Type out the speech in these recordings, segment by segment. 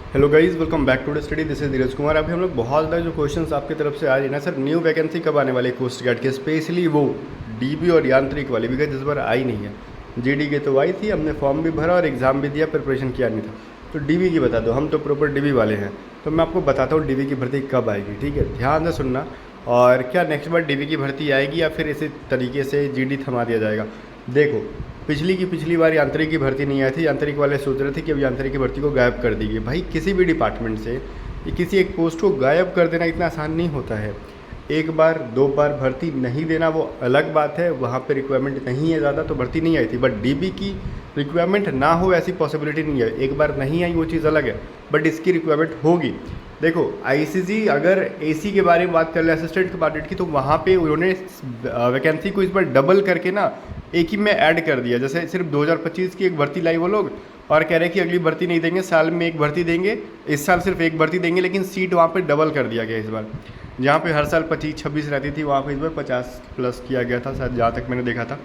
Hello guys, welcome back to the study. This is Dheeraj Kumar. अभी हम लोग बहुत ज़्यादा जो क्वेश्चंस आपकी तरफ से आ रही है ना सर, न्यू वैकेंसी कब आने वाली है कोस्ट गार्ड की, स्पेशली वो डीबी और यांत्रिक वाली, बिकॉज इस बार आई नहीं है। जीडी की तो आई थी, हमने फॉर्म भी भरा और एग्ज़ाम भी दिया, प्रिपरेशन किया नहीं था। तो डीबी की बता दो, हम तो प्रॉपर डीबी वाले हैं। तो मैं आपको बताता हूँ डीबी की भर्ती कब आएगी, ठीक है, ध्यान से सुनना। और क्या नेक्स्ट बार डीबी की भर्ती आएगी या फिर इसी तरीके से जीडी थमा दिया जाएगा। देखो, पिछली बार यांत्रिक की भर्ती नहीं आई थी। यांत्रिक वाले सोच रहे थे कि अब यांत्रिक की भर्ती को गायब कर दी गई। भाई, किसी भी डिपार्टमेंट से ये किसी एक पोस्ट को गायब कर देना इतना आसान नहीं होता है। एक बार दो बार भर्ती नहीं देना वो अलग बात है, वहाँ पे रिक्वायरमेंट नहीं है ज़्यादा तो भर्ती नहीं आई थी। बट डीबी की रिक्वायरमेंट ना हो ऐसी पॉसिबिलिटी नहीं है। एक बार नहीं आई वो चीज़ अलग है, बट इसकी रिक्वायरमेंट होगी। देखो, आईसीजी अगर एसी के बारे में बात कर ले, असिस्टेंट कमांडेंट की, तो वहाँ पे उन्होंने वैकेंसी को इस बार डबल करके ना एक ही में ऐड कर दिया। जैसे सिर्फ 2025 की एक भर्ती लाई वो लोग और कह रहे हैं कि अगली भर्ती नहीं देंगे, साल में एक भर्ती देंगे। इस साल सिर्फ एक भर्ती देंगे, लेकिन सीट वहाँ पे डबल कर दिया गया इस बार। जहाँ पे हर साल 25-26 रहती थी, वहाँ पे इस बार 50 प्लस किया गया था शायद, जहाँ तक मैंने देखा था।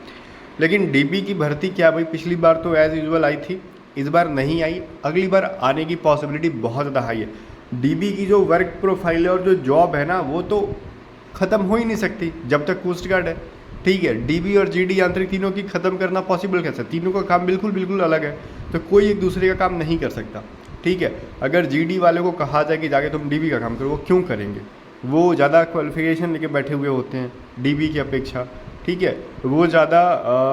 लेकिन डीबी की भर्ती क्या भाई, पिछली बार तो एज़ यूजुअल आई थी, इस बार नहीं आई। अगली बार आने की पॉसिबिलिटी बहुत ज़्यादा हाई है। डीबी की जो वर्क प्रोफाइल है और जो जॉब है ना, वो तो ख़त्म हो ही नहीं सकती जब तक कोस्ट गार्ड है, ठीक है। डीबी और जीडी यांत्रिक तीनों की ख़त्म करना पॉसिबल कैसे, तीनों का काम बिल्कुल बिल्कुल अलग है, तो कोई एक दूसरे का काम नहीं कर सकता, ठीक है। अगर जीडी वाले को कहा जाए कि जाके तुम डीबी का काम करो, वो क्यों करेंगे? वो ज़्यादा क्वालिफिकेशन लेके बैठे हुए होते हैं डीबी की अपेक्षा, ठीक है। वो ज़्यादा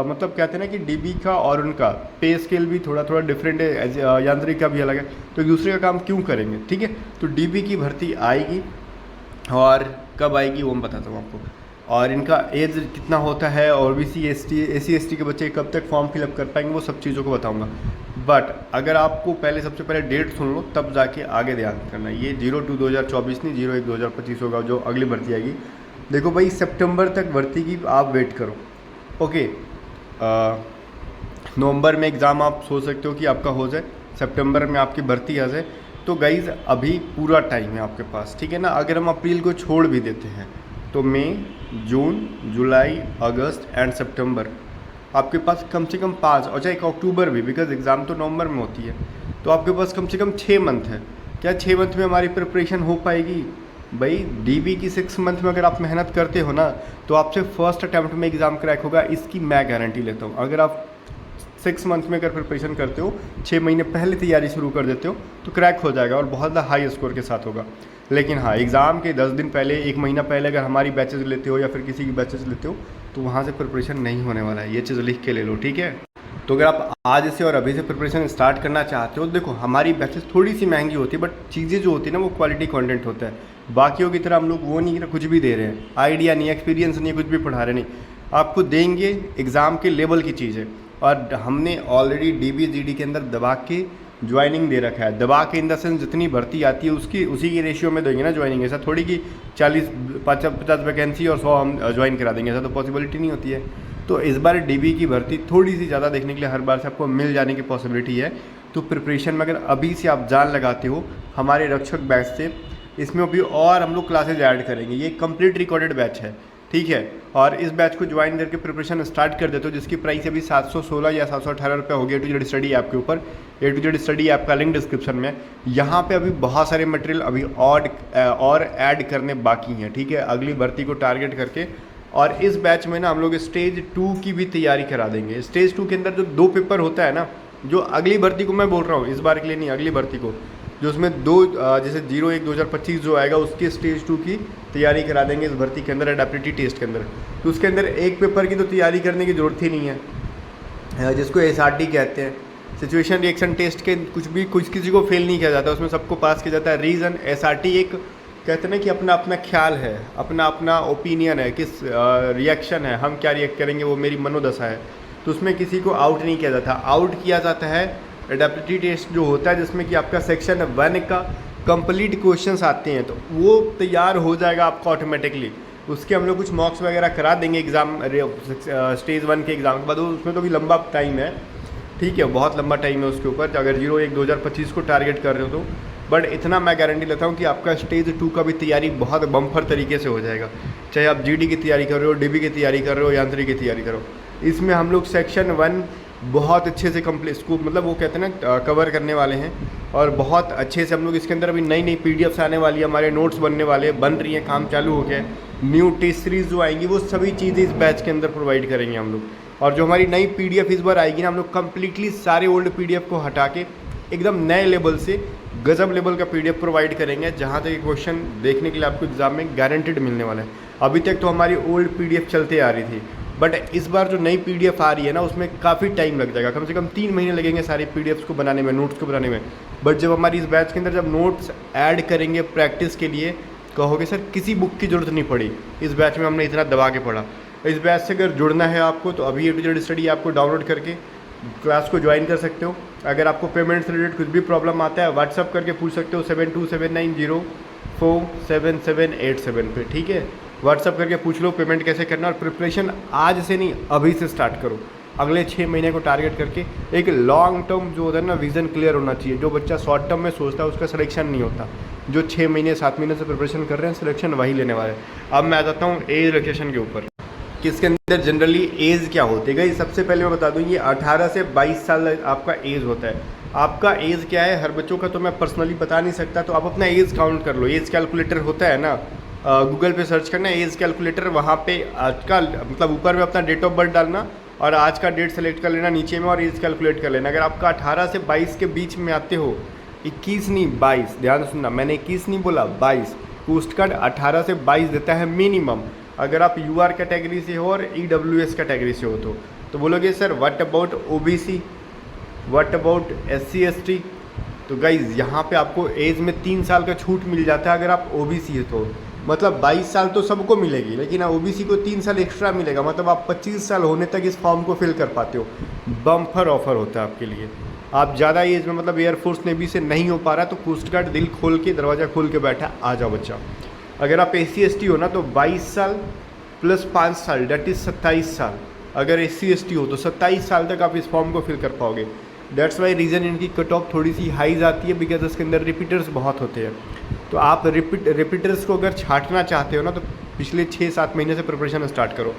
मतलब कहते हैं ना कि डीबी का और उनका पे स्केल भी थोड़ा थोड़ा डिफरेंट है, यांत्रिक का भी अलग है, तो एक दूसरे का काम क्यों करेंगे, ठीक है। तो डीबी की भर्ती आएगी, और कब आएगी वो मैं बताता हूँ आपको। और इनका एज कितना होता है, और ओबीसी एससी एसटी के बच्चे कब तक फॉर्म फिलअप कर पाएंगे, वो सब चीज़ों को बताऊंगा। बट अगर आपको पहले सबसे पहले डेट सुन लो, तब जाके आगे ध्यान करना। ये 02/2024 नहीं, 01/2025 होगा जो अगली भर्ती आएगी। देखो भाई, सितंबर तक भर्ती की आप वेट करो, ओके। नवंबर में एग्ज़ाम आप सोच सकते हो कि आपका हो जाए, सितंबर में आपकी भर्ती आ जाए। तो गाइज़ अभी पूरा टाइम है आपके पास, ठीक है ना। अगर हम अप्रैल को छोड़ भी देते हैं तो मई, जून, जुलाई, अगस्त एंड सितंबर आपके पास कम से कम 5, और चाहे अक्टूबर भी, बिकॉज एग्ज़ाम तो नवंबर में होती है, तो आपके पास कम से कम 6 मंथ है। क्या 6 मंथ में हमारी प्रिपरेशन हो पाएगी? भाई, डीबी की 6 मंथ में अगर आप मेहनत करते हो ना, तो आपसे फर्स्ट अटैम्प्ट में एग्ज़ाम क्रैक होगा, इसकी मैं गारंटी लेता हूँ। अगर आप 6 मंथ में अगर प्रिपरेशन करते हो, 6 महीने पहले तैयारी शुरू कर देते हो, तो क्रैक हो जाएगा और बहुत ज़्यादा हाई स्कोर के साथ होगा। लेकिन हाँ, एग्ज़ाम के 10 दिन पहले, 1 महीना पहले अगर हमारी बैचेज लेते हो या फिर किसी की बैचेज लेते हो, तो वहाँ से प्रिपरेशन नहीं होने वाला है। ये चीज़ लिख के ले लो, ठीक है। तो अगर आप आज से और अभी से प्रिपरेशन स्टार्ट करना चाहते हो, देखो हमारी बैचेस थोड़ी सी महंगी होती है, बट चीज़ें जो होती है ना, वो क्वालिटी कंटेंट होता है। बाकियों की तरह हम लोग वो नहीं कुछ भी दे रहे हैं, आइडिया नहीं, एक्सपीरियंस नहीं, कुछ भी पढ़ा रहे नहीं, आपको देंगे एग्ज़ाम के लेवल की चीज़ें। और हमने ऑलरेडी डीबी जीडी के अंदर दबा के ज्वाइनिंग दे रखा है। दबा के इन द सेंस जितनी भर्ती आती है उसकी उसी की रेशियो में देंगे ना ज्वाइनिंग। ऐसा थोड़ी कि 40-50 वैकेंसी और 100 हम ज्वाइन करा देंगे, ऐसा तो पॉसिबिलिटी नहीं होती है। तो इस बार डीबी की भर्ती थोड़ी सी ज़्यादा देखने के लिए हर बार से आपको मिल जाने की पॉसिबिलिटी है। तो प्रिपरेशन में अगर अभी से आप जान लगाते हो हमारे रक्षक बैच से, इसमें भी और हम लोग क्लासेज ऐड करेंगे। ये कंप्लीट रिकॉर्डेड बैच है, ठीक है। और इस बैच को ज्वाइन करके प्रिपरेशन स्टार्ट कर देते हो, जिसकी प्राइस अभी 716 या 718 रुपये हो गया A to Z study app के ऊपर। A to Z study app का लिंक डिस्क्रिप्शन में। यहाँ पे अभी बहुत सारे मटेरियल अभी और ऐड करने बाकी हैं, ठीक है, अगली भर्ती को टारगेट करके। और इस बैच में ना हम लोग स्टेज 2 की भी तैयारी करा देंगे। स्टेज 2 के अंदर जो 2 पेपर होता है ना, जो अगली भर्ती को मैं बोल रहा हूँ, इस बार के लिए नहीं, अगली भर्ती को, जो उसमें 2 जैसे 01/2025 जो आएगा उसके स्टेज 2 की तैयारी करा देंगे इस भर्ती के अंदर, एडेप्टिबिलिटी टेस्ट के अंदर। तो उसके अंदर एक पेपर की तो तैयारी करने की ज़रूरत ही नहीं है, जिसको SRT कहते हैं, सिचुएशन रिएक्शन टेस्ट के कुछ किसी को फेल नहीं किया जाता, उसमें सबको पास किया जाता है। रीज़न SRT एक कहते हैं ना कि अपना अपना ख्याल है, अपना अपना ओपिनियन है, किस रिएक्शन है, हम क्या रिएक्ट करेंगे, वो मेरी मनोदशा है। तो उसमें किसी को आउट नहीं किया जाता। आउट किया जाता है एडेप्टिबिलिटी टेस्ट जो होता है, जिसमें कि आपका सेक्शन 1 का कंप्लीट क्वेश्चंस आते हैं, तो वो तैयार हो जाएगा आपका ऑटोमेटिकली। उसके हम लोग कुछ मॉक्स वगैरह करा देंगे एग्ज़ाम, स्टेज 1 के एग्ज़ाम के बाद। उसमें तो भी लंबा टाइम है, ठीक है, बहुत लंबा टाइम है उसके ऊपर, अगर 01/2025 को टारगेट कर रहे हो तो। बट इतना मैं गारंटी लेता हूँ कि आपका स्टेज 2 का भी तैयारी बहुत बम्पर तरीके से हो जाएगा। चाहे आप जीडी की तैयारी कर रहे हो, डीबी की तैयारी कर रहे हो, यांत्रिक की तैयारी करो, इसमें हम लोग सेक्शन 1 बहुत अच्छे से कंप्लीट इसको मतलब वो कहते हैं ना कवर करने वाले हैं। और बहुत अच्छे से हम लोग इसके अंदर अभी नई नई पीडीएफ्स आने वाली है, हमारे नोट्स बनने वाले हैं, बन रही हैं, काम चालू हो गया है। न्यू टेस्ट सीरीज जो आएंगी वो सभी चीज़ें इस बैच के अंदर प्रोवाइड करेंगे हम लोग। और जो हमारी नई पीडीएफ इस बार आएगी ना, हम लोग कम्प्लीटली सारे ओल्ड पीडीएफ को हटा के एकदम नए लेवल से गजब लेवल का पीडीएफ प्रोवाइड करेंगे, जहाँ तक क्वेश्चन देखने के लिए आपको एग्जाम में गारंटेड मिलने वाला है। अभी तक तो हमारी ओल्ड पीडीएफ चलते आ रही थी, बट इस बार जो नई पीडीएफ आ रही है ना, उसमें काफ़ी टाइम लग जाएगा, कम से कम 3 महीने लगेंगे सारी पीडीएफ्स को बनाने में, नोट्स को बनाने में। बट जब हमारी इस बैच के अंदर जब नोट्स ऐड करेंगे प्रैक्टिस के लिए, कहोगे सर किसी बुक की ज़रूरत नहीं पड़ी, इस बैच में हमने इतना दबा के पढ़ा। इस बैच से अगर जुड़ना है आपको तो अभी A to Z स्टडी आपको डाउनलोड करके क्लास को ज्वाइन कर सकते हो। अगर आपको पेमेंट से रिलेटेड कुछ भी प्रॉब्लम आता है, व्हाट्सअप करके पूछ सकते हो 7279047787 पे, ठीक है। व्हाट्सअप करके पूछ लो पेमेंट कैसे करना। और प्रिपरेशन आज से नहीं, अभी से स्टार्ट करो। अगले 6 महीने को टारगेट करके एक लॉन्ग टर्म जो होता है ना, विज़न क्लियर होना चाहिए। जो बच्चा शॉर्ट टर्म में सोचता है उसका सिलेक्शन नहीं होता। जो 6 महीने 7 महीने से प्रिपरेशन कर रहे हैं, सिलेक्शन वही लेने वाले हैं। अब मैं आ जाता हूँ एज रिलैक्सेशन के ऊपर कि इसके अंदर जनरली एज क्या होती है। सबसे पहले मैं बता दूँ, ये 18 से 22 साल आपका एज होता है। आपका एज क्या है हर बच्चों का तो मैं पर्सनली बता नहीं सकता, तो आप अपना एज काउंट कर लो। एज कैलकुलेटर होता है ना, गूगल पे सर्च करना एज कैलकुलेटर, वहाँ पे आज का मतलब ऊपर में अपना डेट ऑफ बर्थ डालना और आज का डेट सेलेक्ट कर लेना नीचे में और एज कैलकुलेट कर लेना। अगर आपका 18 से 22 के बीच में आते हो, 21 नहीं 22, ध्यान सुनना, मैंने 21 नहीं बोला 22। कोस्ट गार्ड 18 से 22 देता है मिनिमम। अगर आप UR कैटेगरी से हो और EWS कैटेगरी से हो तो बोलोगे sir what about OBC, what about SC ST। तो गाइज यहाँ पे आपको एज में 3 साल का छूट मिल जाता है अगर आप OBC है तो। मतलब 22 साल तो सबको मिलेगी, लेकिन OBC को 3 साल एक्स्ट्रा मिलेगा। मतलब आप 25 साल होने तक इस फॉर्म को फिल कर पाते हो। बम्पर ऑफर होता है आपके लिए। आप ज़्यादा एज में मतलब एयरफोर्स नेवी से नहीं हो पा रहा तो कोस्ट गार्ड दिल खोल के दरवाज़ा खोल के बैठा, आ जाओ बच्चा। अगर आप SC ST हो ना तो 22 साल प्लस 5 साल डेट इज़ 27 साल। अगर SC ST हो तो 27 साल तक आप इस फॉर्म को फिल कर पाओगे। दैट्स वाई रीज़न इनकी कट ऑफ थोड़ी सी हाई जाती है, बिकॉज इसके अंदर रिपीटर्स बहुत होते हैं। तो आप रिपीटर्स को अगर छांटना चाहते हो ना तो पिछले 6-7 महीने से प्रिपरेशन स्टार्ट करो।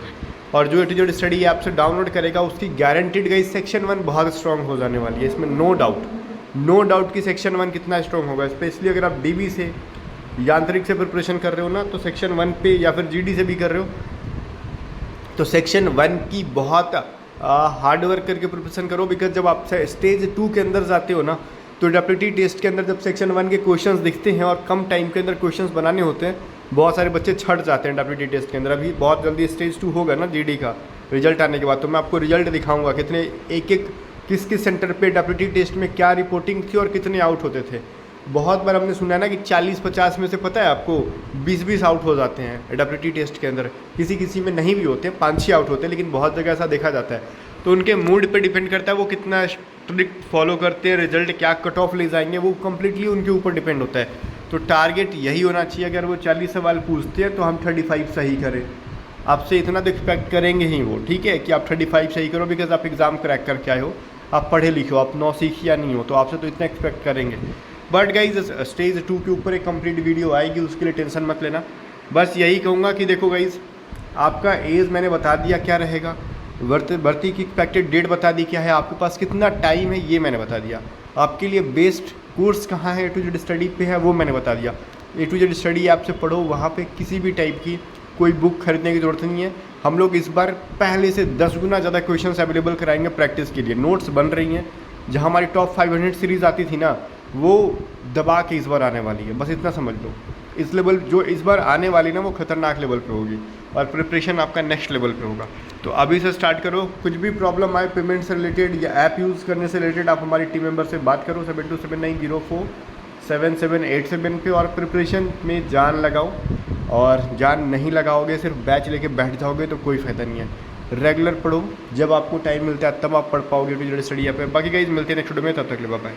और जो A to Z study app से डाउनलोड करेगा उसकी गारंटीड गई सेक्शन 1 बहुत स्ट्रॉन्ग हो जाने वाली है, इसमें नो डाउट कि सेक्शन 1 कितना स्ट्रॉन्ग होगा। स्पेशली अगर आप DB से यांत्रिक से प्रिपरेशन कर रहे हो ना तो सेक्शन 1 पे, या फिर GD से भी कर रहे हो तो सेक्शन 1 की बहुत हार्ड वर्क करके प्रिपरेशन करो। बिकॉज जब आप स्टेज 2 के अंदर जाते हो ना तो WT टेस्ट के अंदर जब सेक्शन 1 के क्वेश्चंस दिखते हैं और कम टाइम के अंदर क्वेश्चंस बनाने होते हैं, बहुत सारे बच्चे छट जाते हैं WT टेस्ट के अंदर। अभी बहुत जल्दी स्टेज 2 होगा ना GD का रिजल्ट आने के बाद, तो मैं आपको रिजल्ट दिखाऊंगा कितने किस सेंटर पे WT टेस्ट में क्या रिपोर्टिंग थी और कितने आउट होते थे। बहुत बार हमने सुना है ना कि 40-50 में से पता है आपको 20-20 आउट हो जाते हैं WT टेस्ट के अंदर। किसी में नहीं भी होते, 5-6 आउट होते हैं, लेकिन बहुत जगह ऐसा देखा जाता है। तो उनके मूड पे डिपेंड करता है वो कितना स्ट्रिक्ट फॉलो करते हैं, रिजल्ट क्या कट ऑफ ले जाएंगे, वो कम्प्लीटली उनके ऊपर डिपेंड होता है। तो टारगेट यही होना चाहिए, अगर वो 40 सवाल पूछते हैं तो हम 35 सही करें। आपसे इतना तो एक्सपेक्ट करेंगे ही वो, ठीक है, कि आप 35 सही करो, बिकॉज आप एग्ज़ाम क्रैक करके आए हो, आप पढ़े लिखे हो, आप 9 सीख या नहीं हो, तो आपसे तो इतना एक्सपेक्ट करेंगे। बट गाइज स्टेज 2 के ऊपर एक कंप्लीट वीडियो आएगी, उसके लिए टेंशन मत लेना। बस यही कहूँगा कि देखो गाइज, आपका एज मैंने बता दिया क्या रहेगा, भर्ती की एक्सपेक्टेड डेट बता दी क्या है, आपके पास कितना टाइम है ये मैंने बता दिया, आपके लिए बेस्ट कोर्स कहाँ है A to Z स्टडी पे है वो मैंने बता दिया। A to Z study app से पढ़ो, वहाँ पे किसी भी टाइप की कोई बुक खरीदने की ज़रूरत नहीं है। हम लोग इस बार पहले से 10 गुना ज़्यादा क्वेश्चंस अवेलेबल कराएंगे प्रैक्टिस के लिए। नोट्स बन रही हैं, जहाँ हमारी टॉप 500 सीरीज़ आती थी ना, वो दबा के इस बार आने वाली है, बस इतना समझ लो। इस लेवल जो इस बार आने वाली ना वो खतरनाक लेवल पे होगी और प्रिपरेशन आपका नेक्स्ट लेवल पे होगा। तो अभी से स्टार्ट करो। कुछ भी प्रॉब्लम आए पेमेंट से रिलेटेड या ऐप यूज़ करने से रिलेटेड, आप हमारी टीम मेंबर से बात करो 7279047787 पे, और प्रिपरेशन में जान लगाओ। और जान नहीं लगाओगे, सिर्फ बैच लेके बैठ जाओगे तो कोई फ़ायदा नहीं है। रेगुलर पढ़ो, जब आपको टाइम मिलता है तब आप पढ़ पाओगे A to Z study app पे। बाकी गाइस मिलते हैं नेक्स्ट वीडियो में, तब तक के लिए बाय बाय।